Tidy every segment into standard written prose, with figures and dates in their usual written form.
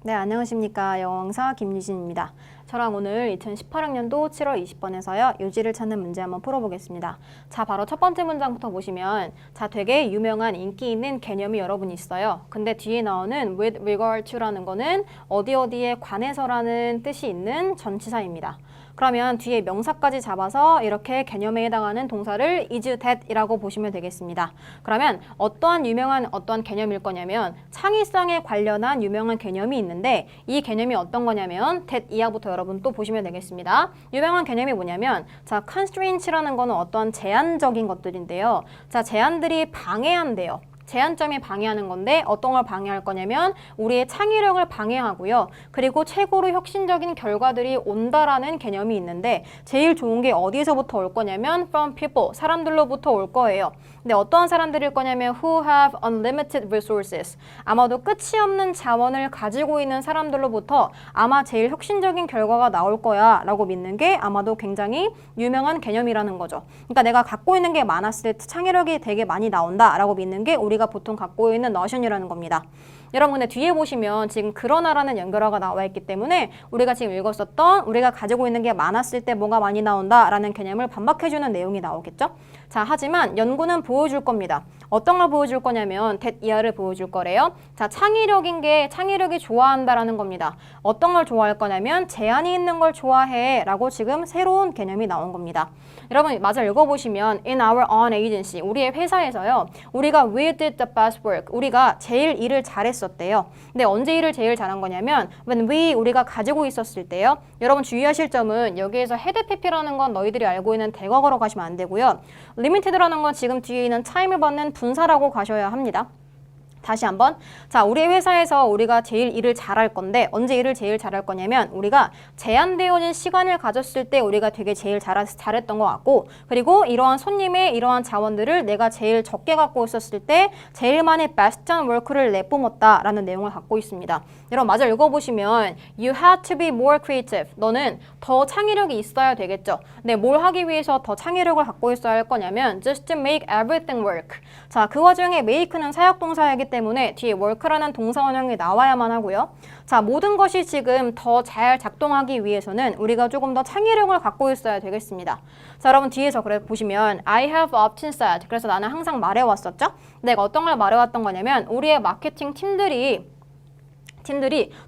네, 안녕하십니까. 영어강사 김유진입니다. 저랑 오늘 2018학년도 7월 20번에서요. 요지를 찾는 문제 한번 풀어보겠습니다. 자, 바로 첫 번째 문장부터 보시면 자, 되게 유명한 인기 있는 개념이 여러분 있어요. 근데 뒤에 나오는 with regard to라는 거는 어디에 관해서라는 뜻이 있는 전치사입니다. 그러면 뒤에 명사까지 잡아서 이렇게 개념에 해당하는 동사를 is that 이라고 보시면 되겠습니다. 그러면 어떠한 유명한 어떠한 개념일 거냐면 창의성에 관련한 유명한 개념이 있는데 이 개념이 어떤 거냐면 that 이하부터 여러분 또 보시면 되겠습니다. 유명한 개념이 뭐냐면 자, constraints라는 거는 어떠한 제한적인 것들인데요. 자, 제한들이 방해한대요. 제한점이 방해하는 건데 어떤 걸 방해할 거냐면 우리의 창의력을 방해하고요. 그리고 최고로 혁신적인 결과들이 온다라는 개념이 있는데 제일 좋은 게 어디서부터 올 거냐면 from people, 사람들로부터 올 거예요. 근데 어떠한 사람들일 거냐면 who have unlimited resources. 아마도 끝이 없는 자원을 가지고 있는 사람들로부터 아마 제일 혁신적인 결과가 나올 거야 라고 믿는 게 아마도 굉장히 유명한 개념이라는 거죠. 그러니까 내가 갖고 있는 게 많았을 때 창의력이 되게 많이 나온다 라고 믿는 게 우리가 보통 갖고 있는 notion이라는 겁니다. 여러분 근데 뒤에 보시면 지금 그러나라는 연결어가 나와 있기 때문에 우리가 지금 읽었었던 우리가 가지고 있는 게 많았을 때 뭐가 많이 나온다 라는 개념을 반박해주는 내용이 나오겠죠? 자, 하지만 연구는 보여줄 겁니다. 어떤 걸 보여줄 거냐면 that 이하를 보여줄 거래요. 자, 창의력이 좋아한다라는 겁니다. 어떤 걸 좋아할 거냐면 제한이 있는 걸 좋아해 라고 지금 새로운 개념이 나온 겁니다. 여러분 마저 읽어보시면 in our own agency, 우리의 회사에서요. 우리가 we did the best work, 우리가 제일 일을 잘했었대요. 근데 언제 일을 제일 잘한 거냐면 when 우리가 가지고 있었을 때요. 여러분 주의하실 점은 여기에서 had pp라는 건 너희들이 알고 있는 대과거로 가시면 안 되고요. limited라는 건 지금 뒤에 있는 time을 받는 분사라고 가셔야 합니다. 다시 한번. 자, 우리 회사에서 우리가 제일 일을 잘할 건데 언제 일을 제일 잘할 거냐면 우리가 제한되어진 시간을 가졌을 때 우리가 되게 제일 잘했던 것 같고 그리고 이러한 손님의 이러한 자원들을 내가 제일 적게 갖고 있었을 때 제일 많이 best done work를 내뿜었다라는 내용을 갖고 있습니다. 여러분 마저 읽어보시면 you had to be more creative. 너는 더 창의력이 있어야 되겠죠. 근데 뭘 하기 위해서 더 창의력을 갖고 있어야 할 거냐면 just to make everything work. 자, 그 와중에 make는 사역동사이기 때문에 뒤에 work라는 동사 원형이 나와야만 하고요. 자, 모든 것이 지금 더 잘 작동하기 위해서는 우리가 조금 더 창의력을 갖고 있어야 되겠습니다. 자, 여러분 뒤에서 그래 보시면 I have often said. 그래서 나는 항상 말해왔었죠. 내가 어떤 걸 말해왔던 거냐면 우리의 마케팅 팀들이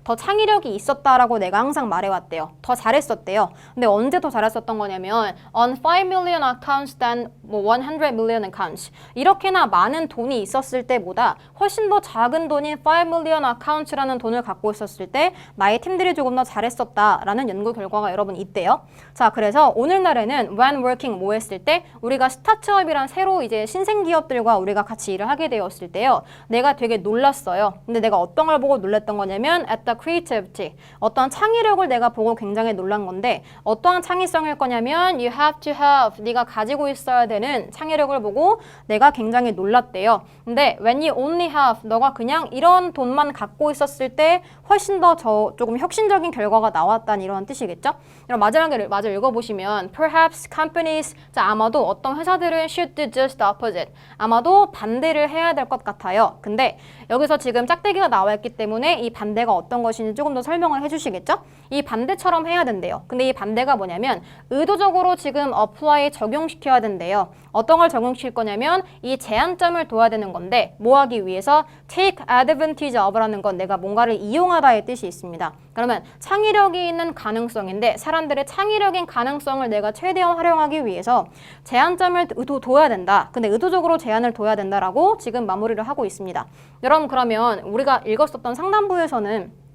더 창의력이 있었다라고 내가 항상 말해왔대요. 더 잘했었대요. 근데 언제 더 잘했었던 거냐면 on 5 million accounts than 100 million accounts. 이렇게나 많은 돈이 있었을 때보다 훨씬 더 작은 돈인 5 million accounts라는 돈을 갖고 있었을 때 나의 팀들이 조금 더 잘했었다라는 연구 결과가 여러분 있대요. 자, 그래서 오늘날에는 when working 뭐 했을 때 우리가 스타트업이란 새로 이제 신생 기업들과 우리가 같이 일을 하게 되었을 때요. 내가 되게 놀랐어요. 근데 내가 어떤 걸 보고 놀랐던 거냐면 at the creativity. 어떠한 창의력을 내가 보고 굉장히 놀란 건데 어떠한 창의성일 거냐면 you have to have. 네가 가지고 있어야 되는 창의력을 보고 내가 굉장히 놀랐대요. 근데 when you only have. 너가 그냥 이런 돈만 갖고 있었을 때 훨씬 더 조금 혁신적인 결과가 나왔다는 이런 뜻이겠죠? 그럼 마지막에 마저 읽어보시면 perhaps companies. 자, 아마도 어떤 회사들은 should do just the opposite. 아마도 반대를 해야 될 것 같아요. 근데 여기서 지금 짝대기가 나와 있기 때문에 이 반대가 어떤 것인지 조금 더 설명을 해주시겠죠? 이 반대처럼 해야 된대요. 근데 이 반대가 뭐냐면 의도적으로 지금 apply 적용시켜야 된대요. 어떤 걸 적용시킬 거냐면 이 제한점을 둬야 되는 건데 뭐 하기 위해서 take advantage of라는 건 내가 뭔가를 이용하다의 뜻이 있습니다. 그러면 창의력이 있는 가능성인데 사람들의 창의력인 가능성을 내가 최대한 활용하기 위해서 제한점을 둬야 된다. 근데 의도적으로 제한을 둬야 된다라고 지금 마무리를 하고 있습니다. 여러분 그러면 우리가 읽었었던 상단부에서는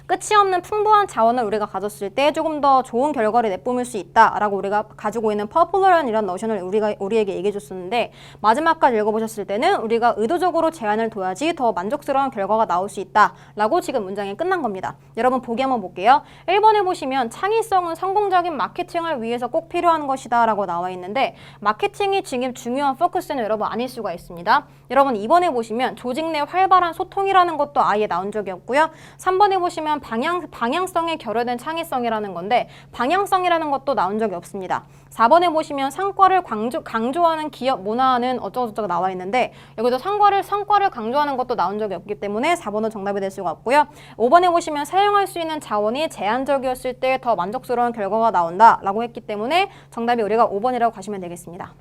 끝이 없는 풍부한 자원을 우리가 가졌을 때 조금 더 좋은 결과를 내뿜을 수 있다라고 우리가 가지고 있는 popular한 이런 노션을 우리에게 얘기해 줬었는데 마지막까지 읽어보셨을 때는 우리가 의도적으로 제한을 둬야지 더 만족스러운 결과가 나올 수 있다라고 지금 문장이 끝난 겁니다. 여러분 보기 한번 볼게요. 1번에 보시면 창의성은 성공적인 마케팅을 위해서 꼭 필요한 것이다 라고 나와 있는데 마케팅이 지금 중요한 포커스는 여러분 아닐 수가 있습니다. 여러분 2번에 보시면 조직 내 활발한 소통이라는 것도 아예 나온 적이 없고요. 3번에 보시면 보시면 방향성에 결여된 창의성이라는 건데 방향성이라는 것도 나온 적이 없습니다. 4번에 보시면 상과를 강조하는 기업 문화는 어쩌고저쩌고 나와 있는데 여기도 상과를 강조하는 것도 나온 적이 없기 때문에 4번은 정답이 될 수가 없고요. 5번에 보시면 사용할 수 있는 자원이 제한적이었을 때 더 만족스러운 결과가 나온다 라고 했기 때문에 정답이 우리가 5번이라고 가시면 되겠습니다.